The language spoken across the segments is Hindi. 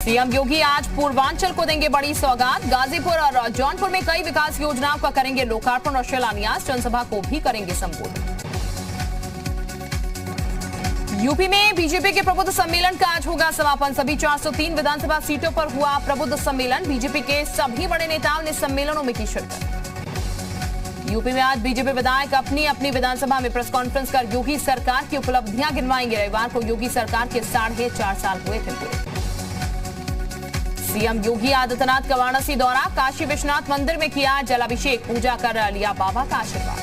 सीएम योगी आज पूर्वांचल को देंगे बड़ी सौगात। गाजीपुर और जौनपुर में कई विकास योजनाओं का करेंगे लोकार्पण और शिलान्यास। जनसभा को भी करेंगे संबोधित। यूपी में बीजेपी के प्रबुद्ध सम्मेलन का आज होगा समापन। सभी 403 विधानसभा सीटों पर हुआ प्रबुद्ध सम्मेलन। बीजेपी के सभी बड़े नेताओं ने सम्मेलनों में की शिरकत। यूपी में आज बीजेपी विधायक अपनी अपनी विधानसभा में प्रेस कॉन्फ्रेंस कर योगी सरकार की उपलब्धियां गिनवाएंगे। रविवार को योगी सरकार के 4.5 साल हुए थे पूरे। सीएम योगी आदित्यनाथ का वाराणसी दौरा। काशी विश्वनाथ मंदिर में किया जलाभिषेक। पूजा कर लिया बाबा का आशीर्वाद।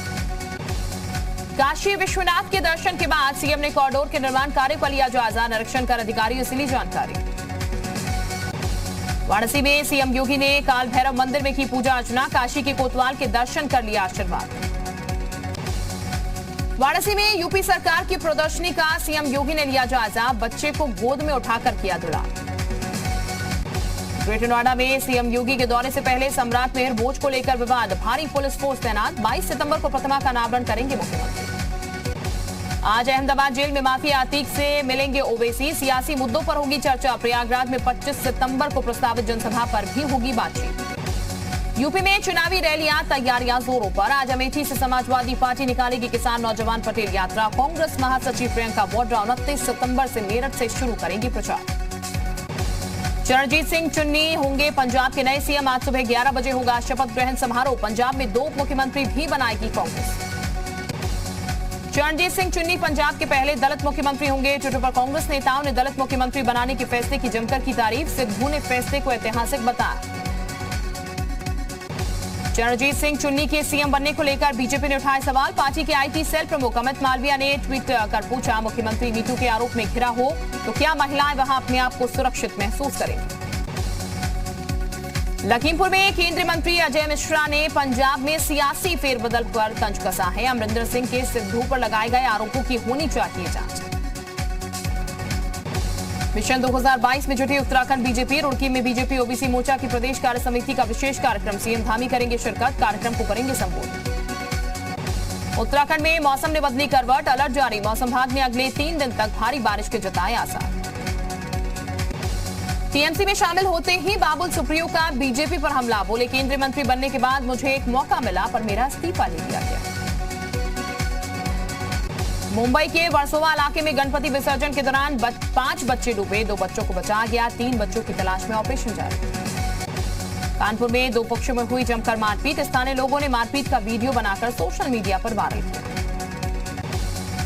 काशी विश्वनाथ के दर्शन के बाद सीएम ने कॉरिडोर के निर्माण कार्य का लिया जायजा। निरीक्षण कर अधिकारियों से ली जानकारी। वाराणसी में सीएम योगी ने काल भैरव मंदिर में की पूजा अर्चना। काशी के कोतवाल के दर्शन कर लिया आशीर्वाद। वाराणसी में यूपी सरकार की प्रदर्शनी का सीएम योगी ने लिया जायजा। बच्चे को गोद में उठाकर किया दुलार। ग्रेटर नोएडा में सीएम योगी के दौरे से पहले सम्राट मेहर भोज को लेकर विवाद। भारी पुलिस फोर्स तैनात। 22 सितंबर को प्रतिमा का अनावरण करेंगे मुख्यमंत्री। आज अहमदाबाद जेल में माफिया अतीक से मिलेंगे ओवैसी। सियासी मुद्दों पर होगी चर्चा। प्रयागराज में 25 सितंबर को प्रस्तावित जनसभा पर भी होगी बातचीत। यूपी में चुनावी रैलियां तैयारियां जोरों पर। आज अमेठी से समाजवादी पार्टी निकालेगी किसान नौजवान पटेल यात्रा। कांग्रेस महासचिव प्रियंका वाड्रा 29 सितंबर से मेरठ से शुरू करेंगी प्रचार। चरणजीत सिंह चुन्नी होंगे पंजाब के नए सीएम। आज सुबह 11 बजे होगा शपथ ग्रहण समारोह। पंजाब में 2 मुख्यमंत्री भी बनाएगी कांग्रेस। चरणजीत सिंह चुन्नी पंजाब के पहले दलित मुख्यमंत्री होंगे। ट्विटर पर कांग्रेस नेताओं ने दलित मुख्यमंत्री बनाने के फैसले की जमकर की तारीफ। सिद्धू ने फैसले को ऐतिहासिक बताया। चरणजीत सिंह चुन्नी के सीएम बनने को लेकर बीजेपी ने उठाए सवाल। पार्टी के आईटी सेल प्रमुख अमित मालविया ने ट्वीट कर पूछा, मुख्यमंत्री मीटू के आरोप में घिरा हो तो क्या महिलाएं वहां अपने आप को सुरक्षित महसूस करेंगी। लखीमपुर में केंद्रीय मंत्री अजय मिश्रा ने पंजाब में सियासी फेरबदल पर तंज कसा है। अमरिंदर सिंह के सिद्धू पर लगाए गए आरोपों की होनी चाहिए जांच। मिशन 2022 में जुटी उत्तराखंड बीजेपी। रुड़की में बीजेपी ओबीसी मोर्चा की प्रदेश कार्य समिति का विशेष कार्यक्रम। सीएम धामी करेंगे शिरकत। कार्यक्रम को करेंगे संबोधित। उत्तराखंड में मौसम ने बदली करवट। अलर्ट जारी। मौसम विभाग ने अगले 3 दिन तक भारी बारिश के जताए आसार। टीएमसी में शामिल होते ही बाबुल सुप्रियो का बीजेपी पर हमला। बोले, केंद्रीय मंत्री बनने के बाद मुझे एक मौका मिला पर मेरा इस्तीफा ले दिया गया। मुंबई के वर्सोवा इलाके में गणपति विसर्जन के दौरान 5 बच्चे डूबे। 2 बच्चों को बचाया गया। 3 बच्चों की तलाश में ऑपरेशन जारी। कानपुर में 2 पक्षों में हुई जमकर मारपीट। स्थानीय लोगों ने मारपीट का वीडियो बनाकर सोशल मीडिया पर वायरल किया।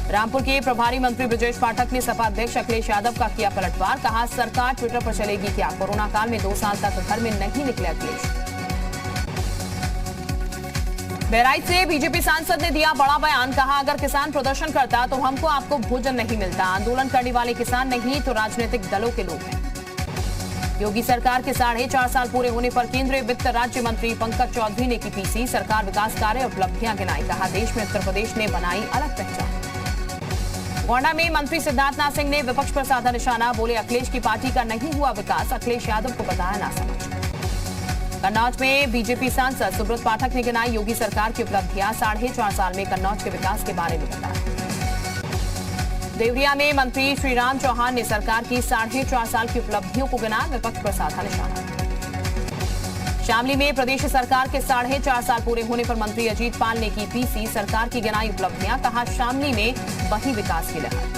रामपुर के प्रभारी मंत्री ब्रजेश पाठक ने सपा अध्यक्ष अखिलेश यादव का किया पलटवार। कहा, सरकार ट्विटर पर चलेगी क्या। कोरोना काल में 2 साल तक घर में नहीं निकले अखिलेश। बहराइच से बीजेपी सांसद ने दिया बड़ा बयान। कहा, अगर किसान प्रदर्शन करता तो हमको आपको भोजन नहीं मिलता। आंदोलन करने वाले किसान नहीं तो राजनीतिक दलों के लोग हैं। योगी सरकार के 4.5 साल पूरे होने पर केंद्रीय वित्त राज्य मंत्री पंकज चौधरी ने की पीसी। सरकार विकास कार्य उपलब्धियां गिनाई। कहा, देश में उत्तर प्रदेश ने बनाई अलग पहचान। गोंडा में मंत्री सिद्धार्थनाथ सिंह ने विपक्ष पर साधा निशाना। बोले, अखिलेश की पार्टी का नहीं हुआ विकास। अखिलेश यादव को बताया नासमझ। कन्नौज में बीजेपी सांसद सुब्रत पाठक ने गिनाई योगी सरकार की उपलब्धियां। 4.5 साल में कन्नौज के विकास के बारे में बताया। देवरिया में मंत्री श्रीराम चौहान ने सरकार की 4.5 साल की उपलब्धियों को गिना। विपक्ष पर साधा निशाना। शामली में प्रदेश सरकार के 4.5 साल पूरे होने पर मंत्री अजीत पाल ने की पीसी। सरकार की गिनाई उपलब्धियां। कहा, शामली में वही विकास की लहर।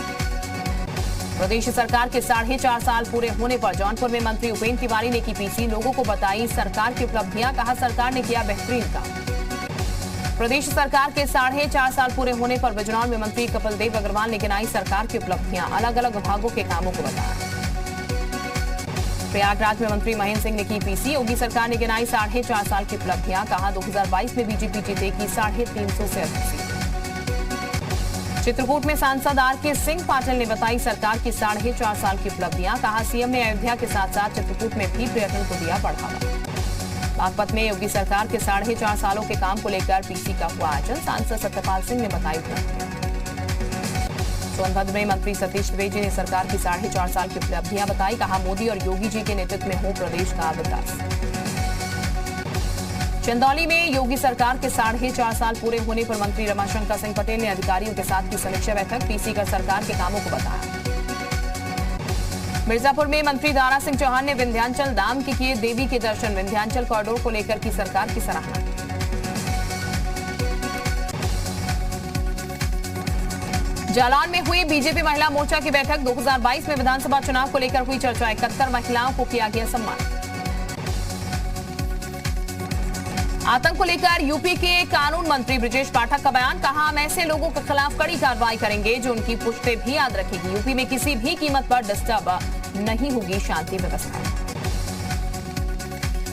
प्रदेश सरकार के 4.5 साल पूरे होने पर जौनपुर में मंत्री उपेंद्र तिवारी ने की पीसी। लोगों को बताई सरकार की उपलब्धियां। कहा, सरकार ने किया बेहतरीन काम। प्रदेश सरकार के 4.5 साल पूरे होने पर बिजनौर में मंत्री कपिल देव अग्रवाल ने गिनाई सरकार की उपलब्धियां। अलग अलग विभागों के कामों को बताया। प्रयागराज में मंत्री महेंद्र सिंह ने की पीसी। योगी सरकार ने गिनाई 4.5 साल की उपलब्धियां। कहा, 2022 में बीजेपी जीतेगी 350 से अधिक सीट। चित्रकूट में सांसद आर.के. सिंह पाटिल ने बताई सरकार की 4.5 साल की उपलब्धियां। कहा, सीएम ने अयोध्या के साथ साथ चित्रकूट में भी पर्यटन को दिया बढ़ावा। बागपत में योगी सरकार के 4.5 सालों के काम को लेकर पीसी का हुआ आयोजन। सांसद सत्यपाल सिंह ने बताई उपलब्धियां। सोनभद्र में मंत्री सतीश द्विवेदी ने सरकार की 4.5 साल की उपलब्धियां बताई। कहा, मोदी और योगी जी के नेतृत्व में हो प्रदेश का विकास। चंदौली में योगी सरकार के 4.5 साल पूरे होने पर मंत्री रमाशंकर सिंह पटेल ने अधिकारियों के साथ की समीक्षा बैठक। पीसी कर सरकार के कामों को बताया। मिर्जापुर में मंत्री दारा सिंह चौहान ने विंध्याचल धाम के किए देवी के दर्शन। विंध्याचल कॉरिडोर को लेकर की सरकार की सराहना। जालौन में हुई बीजेपी महिला मोर्चा की बैठक। 2022 में विधानसभा चुनाव को लेकर हुई चर्चा। 71 महिलाओं को किया गया सम्मान। आतंक को लेकर यूपी के कानून मंत्री ब्रजेश पाठक का बयान। कहा, हम ऐसे लोगों के खिलाफ कड़ी कार्रवाई करेंगे जो उनकी पुश्ते भी याद रखेगी। यूपी में किसी भी कीमत पर डिस्टर्ब नहीं होगी शांति व्यवस्था।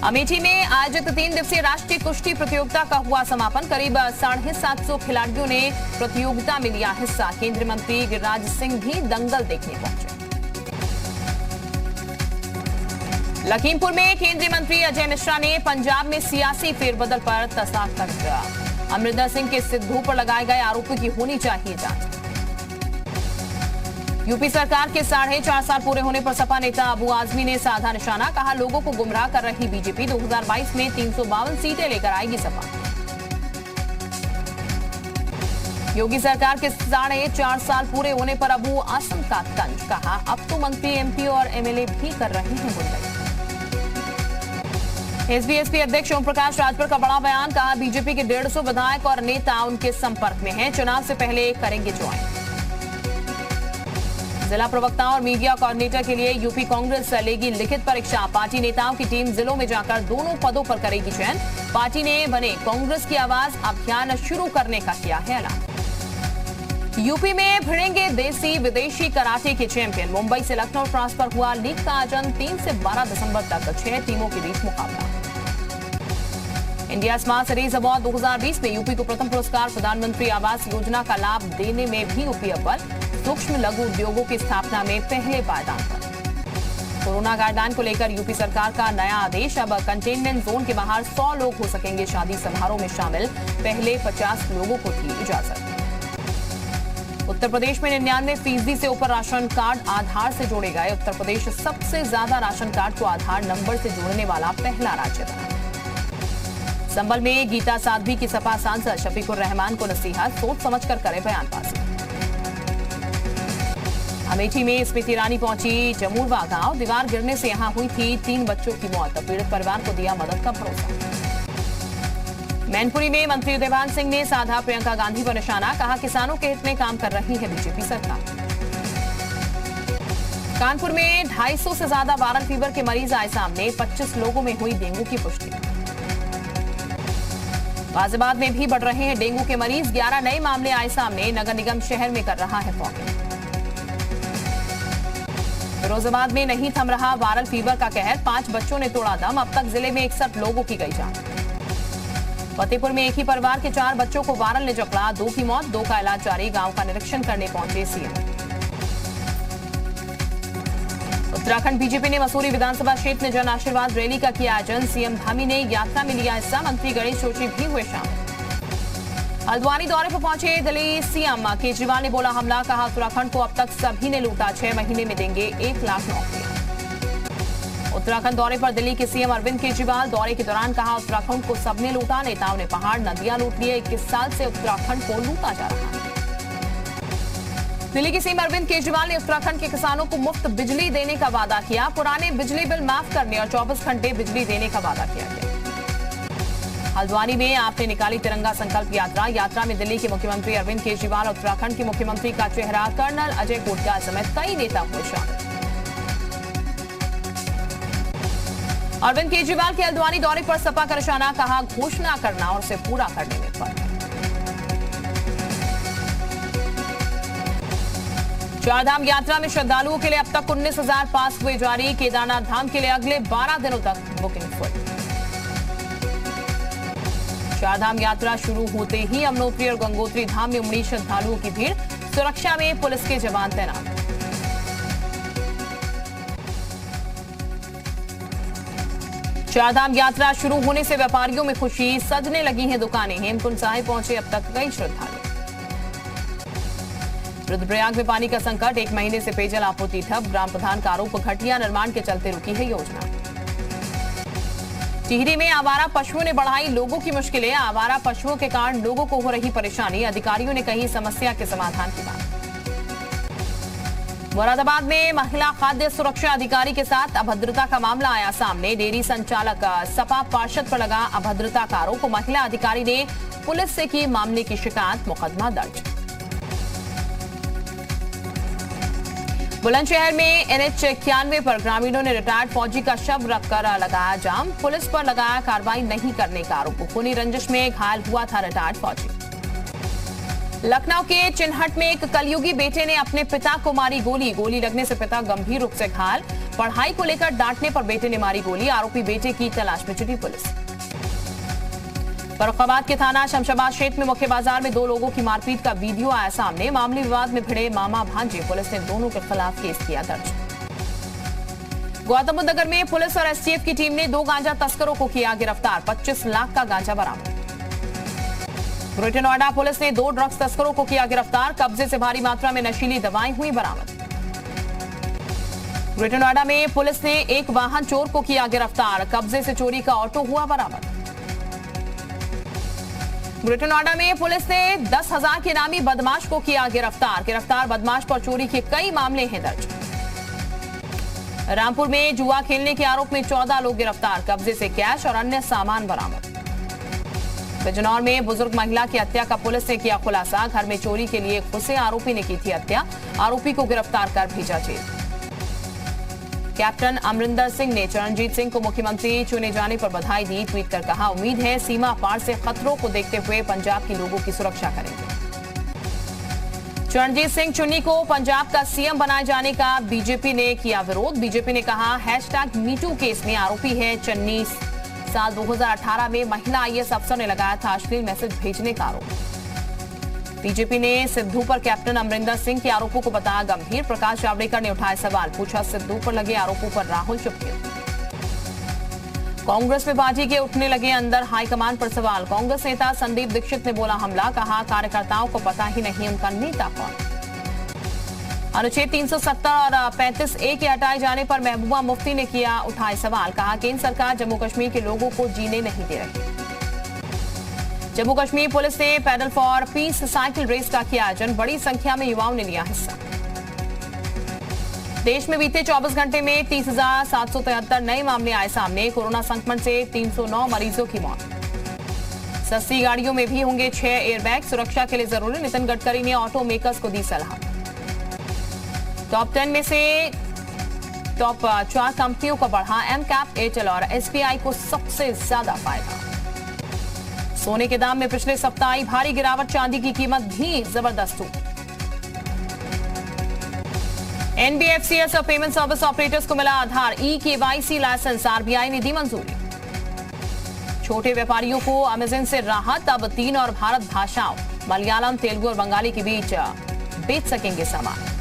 अमेठी में आयोजित 3 दिवसीय राष्ट्रीय कुश्ती प्रतियोगिता का हुआ समापन। करीब 750 खिलाड़ियों ने प्रतियोगिता में लिया हिस्सा। केंद्रीय मंत्री गिरिराज सिंह भी दंगल देखने पहुंचे। लखीमपुर में केंद्रीय मंत्री अजय मिश्रा ने पंजाब में सियासी फेरबदल पर तसाकत किया। अमरिंदर सिंह के सिद्धू पर लगाए गए आरोपों की होनी चाहिए जांच। यूपी सरकार के 4.5 साल पूरे होने पर सपा नेता अबू आजमी ने साधा निशाना। कहा, लोगों को गुमराह कर रही बीजेपी 2022 में 352 सीटें लेकर आएगी सपा। योगी सरकार के 4.5 साल पूरे होने पर अबू आसम का तंज। कहा, अब तो मंत्री, एमपी और एमएलए भी कर रहे हैं बुंदई। एसबीएसपी अध्यक्ष ओम प्रकाश राजभर का बड़ा बयान। कहा, बीजेपी के 150 विधायक और नेता उनके संपर्क में हैं। चुनाव से पहले करेंगे ज्वाइन। जिला प्रवक्ता और मीडिया कोऑर्डिनेटर के लिए यूपी कांग्रेस लेगी लिखित परीक्षा। पार्टी नेताओं की टीम जिलों में जाकर दोनों पदों पर करेगी चयन। पार्टी ने बने कांग्रेस की आवाज अभियान शुरू करने का किया है ऐलान। यूपी में भिड़ेंगे देसी विदेशी कराटे के चैंपियन। मुंबई से लखनऊ ट्रांसफर हुआ लीग का आयोजन। 3 से 12 दिसंबर तक 6 टीमों के बीच मुकाबला। इंडिया स्मार्ट सिटीज अवार्ड 2020 में यूपी को प्रथम पुरस्कार। प्रधानमंत्री आवास योजना का लाभ देने में भी यूपी अव्वल। सूक्ष्म लघु उद्योगों की स्थापना में पहले पायदान पर। कोरोना गाइडलाइन को लेकर यूपी सरकार का नया आदेश। अब कंटेनमेंट जोन के बाहर 100 लोग हो सकेंगे शादी समारोह में शामिल। पहले 50 लोगों को थी इजाजत। उत्तर प्रदेश में 99% से ऊपर राशन कार्ड आधार से जोड़े गए। उत्तर प्रदेश सबसे ज्यादा राशन कार्ड को आधार नंबर से जोड़ने वाला पहला राज्य बना। संभल में गीता साध्वी की सपा सांसद शफीकुर रहमान को नसीहत। सोच समझकर करे बयानबाजी। अमेठी में स्मृति ईरानी पहुंची जमूरवा गांव। दीवार गिरने से यहां हुई थी 3 बच्चों की मौत। पीड़ित परिवार को दिया मदद का भरोसा। मैनपुरी में मंत्री देवान सिंह ने साधा प्रियंका गांधी पर निशाना। कहा, किसानों के हित में काम कर रही है बीजेपी सरकार। कानपुर में 250 से ज्यादा वायरल फीवर के मरीज आए सामने। 25 लोगों में हुई डेंगू की पुष्टि। गाजियाबाद में भी बढ़ रहे हैं डेंगू के मरीज। 11 नए मामले आए सामने। नगर निगम शहर में कर रहा है फॉगिंग। फिरोजाबाद में नहीं थम रहा वायरल फीवर का कहर। 5 बच्चों ने तोड़ा दम। अब तक जिले में 61 लोगों की गई जान। फतेहपुर में एक ही परिवार के 4 बच्चों को वायरल ने जकड़ा। 2 की मौत, 2 का इलाज जारी। गांव का निरीक्षण करने पहुंचे सीएम। उत्तराखंड बीजेपी ने मसूरी विधानसभा क्षेत्र में जन आशीर्वाद रैली का किया आयोजन। सीएम धामी ने यात्रा में लिया हिस्सा। मंत्री गणेश जोशी भी हुए शामिल। हल्द्वानी दौरे पर पहुंचे दिल्ली सीएम केजरीवाल ने बोला हमला। कहा, उत्तराखंड को अब तक सभी ने लूटा। 6 महीने में देंगे 1 लाख नौकरियां। उत्तराखंड दौरे पर दिल्ली के सीएम अरविंद केजरीवाल। दौरे के दौरान कहा, उत्तराखंड को सबने लूटा। नेताओं ने पहाड़ नदियां लूट लिए। 21 साल से उत्तराखंड को लूटा जा रहा है। दिल्ली के सीएम अरविंद केजरीवाल ने उत्तराखंड के किसानों को मुफ्त बिजली देने का वादा किया। पुराने बिजली बिल माफ करने और 24 घंटे बिजली देने का वादा किया गया। हल्द्वानी में आपने निकाली तिरंगा संकल्प यात्रा। यात्रा में दिल्ली के मुख्यमंत्री अरविंद केजरीवाल, उत्तराखंड के मुख्यमंत्री का चेहरा कर्नल अजय कोटला समेत कई नेता हुए शामिल। अरविंद केजरीवाल के हल्द्वानी दौरे पर सपा का निशाना। कहा, घोषणा करना और उसे पूरा करने में फर्क। चारधाम यात्रा में श्रद्धालुओं के लिए अब तक 19,000 पास हुए जारी। केदारनाथ धाम के लिए अगले 12 दिनों तक बुकिंग फुल। चारधाम यात्रा शुरू होते ही यमुनोत्री और गंगोत्री धाम में उमड़ी श्रद्धालुओं की भीड़। सुरक्षा में पुलिस के जवान तैनात। चारधाम यात्रा शुरू होने से व्यापारियों में खुशी। सजने लगी हैं दुकानें। हेमकुंड साहिब पहुंचे अब तक कई श्रद्धालु। रुद्रप्रयाग में पानी का संकट। 1 महीने से पेयजल आपूर्ति ठप। ग्राम प्रधान का आरोप, घटिया निर्माण के चलते रुकी है योजना। टिहरी में आवारा पशुओं ने बढ़ाई लोगों की मुश्किलें। आवारा पशुओं के कारण लोगों को हो रही परेशानी। अधिकारियों ने कही समस्या के समाधान की बात। मुरादाबाद में महिला खाद्य सुरक्षा अधिकारी के साथ अभद्रता का मामला आया सामने। डेयरी संचालक सपा पार्षद पर लगा अभद्रता का आरोप। महिला अधिकारी ने पुलिस से की मामले की शिकायत, मुकदमा दर्ज। बुलंदशहर में NH 91 पर ग्रामीणों ने रिटायर्ड फौजी का शव रखकर लगाया जाम। पुलिस पर लगाया कार्रवाई नहीं करने का आरोप। खूनी रंजिश में घायल हुआ था रिटायर्ड फौजी। लखनऊ के चिन्हट में एक कलयुगी बेटे ने अपने पिता को मारी गोली। गोली लगने से पिता गंभीर रूप से घायल। पढ़ाई को लेकर डांटने पर बेटे ने मारी गोली। आरोपी बेटे की तलाश में जुटी पुलिस। फर्रुखाबाद के थाना शमशाबाद क्षेत्र में मुख्य बाजार में 2 लोगों की मारपीट का वीडियो आया सामने। मामूली विवाद में भिड़े मामा भांजे। पुलिस ने दोनों के खिलाफ केस किया दर्ज। गौतम बुद्ध नगर में पुलिस और STF की टीम ने 2 गांजा तस्करों को किया गिरफ्तार। 25 लाख का गांजा बरामद। ग्रेटर नोएडा पुलिस ने 2 ड्रग्स तस्करों को किया गिरफ्तार। कब्जे से भारी मात्रा में नशीली दवाएं हुई बरामद। ग्रेटर नोएडा में पुलिस ने एक वाहन चोर को किया गिरफ्तार। कब्जे से चोरी का ऑटो हुआ बरामद। ग्रेटर नोएडा में पुलिस ने 10,000 के इनामी बदमाश को किया गिरफ्तार। गिरफ्तार बदमाश पर चोरी के कई मामले हैं दर्ज। रामपुर में जुआ खेलने के आरोप में 14 लोग गिरफ्तार। कब्जे से कैश और अन्य सामान बरामद। बिजनौर में बुजुर्ग महिला की हत्या का पुलिस ने किया खुलासा। घर में चोरी के लिए घुसे आरोपी ने की थी हत्या। आरोपी को गिरफ्तार कर भेजा जेल। कैप्टन अमरिंदर सिंह ने चरणजीत सिंह को मुख्यमंत्री चुने जाने पर बधाई दी। ट्वीट कर कहा, उम्मीद है सीमा पार से खतरों को देखते हुए पंजाब के लोगों की सुरक्षा करेंगे। चरणजीत सिंह चुन्नी को पंजाब का CM बनाए जाने का बीजेपी ने किया विरोध। बीजेपी ने कहा, #MeToo केस में आरोपी है चन्नी। साल 2018 में महिला IAS अफसर ने लगाया था अश्लील मैसेज भेजने का आरोप। बीजेपी ने सिद्धू पर कैप्टन अमरिंदर सिंह के आरोपों को बताया गंभीर। प्रकाश जावड़ेकर ने उठाए सवाल, पूछा सिद्धू पर लगे आरोपों पर राहुल चुप क्यों। कांग्रेस में बाजी के उठने लगे अंदर हाईकमान पर सवाल। कांग्रेस नेता संदीप दीक्षित ने बोला हमला। कहा, कार्यकर्ताओं को पता ही नहीं उनका नेता कौन। अनुच्छेद 370 और 35A के हटाए जाने पर महबूबा मुफ्ती ने किया उठाए सवाल। कहा, केंद्र सरकार जम्मू कश्मीर के लोगों को जीने नहीं दे रही। जम्मू कश्मीर पुलिस ने paddle for peace cycle race का किया आयोजन। बड़ी संख्या में युवाओं ने लिया हिस्सा। देश में बीते 24 घंटे में 30,773 नए मामले आए सामने। कोरोना संक्रमण से 309 मरीजों की मौत। सस्ती गाड़ियों में भी होंगे 6 एयरबैग, सुरक्षा के लिए जरूरी। नितिन गडकरी ने ऑटो मेकर्स को दी सलाह। टॉप 10 में से टॉप 4 कंपनियों का बढ़ा। एमकैप, एयरटेल और SBI को सबसे ज्यादा फायदा। सोने के दाम में पिछले सप्ताह आई भारी गिरावट। चांदी की कीमत भी जबरदस्त हुई। NBFCs और पेमेंट सर्विस ऑपरेटर्स को मिला आधार eKYC लाइसेंस। RBI ने दी मंजूरी। छोटे व्यापारियों को अमेज़न से राहत। अब 3 और भारत भाषाओं मलयालम, तेलुगु और बंगाली के बीच बेच सकेंगे सामान।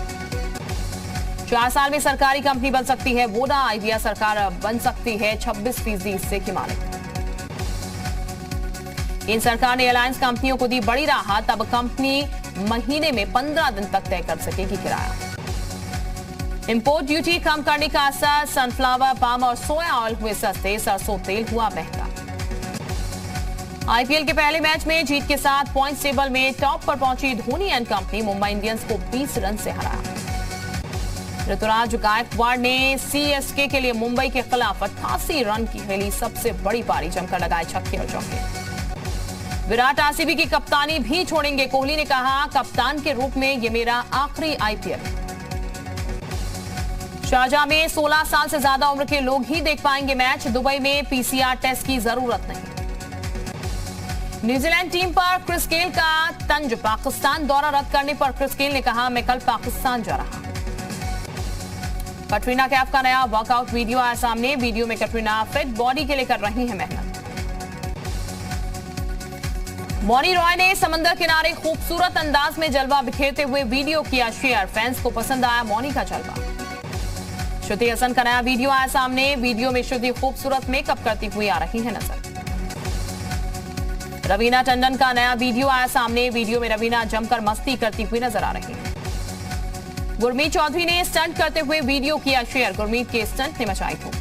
4 साल में सरकारी कंपनी बन सकती है वोडा। आइडिया सरकार बन सकती है 26% हिस्से की मालिक। केंद्र सरकार ने अलायंस कंपनियों को दी बड़ी राहत। अब कंपनी महीने में 15 दिन तक तय कर सकेगी किराया। इंपोर्ट ड्यूटी कम करने का असर। सनफ्लावर, पाम और सोया ऑयल हुए सस्ते। सरसों तेल हुआ महंगा। IPL के पहले मैच में जीत के साथ पॉइंट्स टेबल में टॉप पर पहुंची Dhoni and company. Mumbai Indians को 20 रन से हराया। ऋतुराज गायकवाड़ ने CSK के लिए मुंबई के खिलाफ 88 रन की खेली सबसे बड़ी पारी। जमकर लगाए छक्के और चौके। विराट RCB की कप्तानी भी छोड़ेंगे। कोहली ने कहा, कप्तान के रूप में ये मेरा आखिरी IPL। शारजाह में 16 साल से ज्यादा उम्र के लोग ही देख पाएंगे मैच। दुबई में PCR टेस्ट की जरूरत नहीं। न्यूजीलैंड टीम पर क्रिस गेल का तंज। पाकिस्तान दौरा रद्द करने पर क्रिस गेल ने कहा, मैं कल पाकिस्तान जा रहा। कटरीना कैफ का नया वर्कआउट वीडियो आया सामने। वीडियो में कटरीना फिट बॉडी के लिए कर रही है मेहनत। मौनी रॉय ने समंदर किनारे खूबसूरत अंदाज में जलवा बिखेरते हुए वीडियो किया शेयर। फैंस को पसंद आया मौनी का जलवा। श्रुति हसन का नया वीडियो आया सामने। वीडियो में श्रुति खूबसूरत मेकअप करती हुई आ रही है नजर। रवीना टंडन का नया वीडियो आया सामने। वीडियो में रवीना जमकर मस्ती करती हुई नजर आ रही है। गुरमीत चौधरी ने स्टंट करते हुए वीडियो किया शेयर। गुरमीत के स्टंट ने मचाई धूम।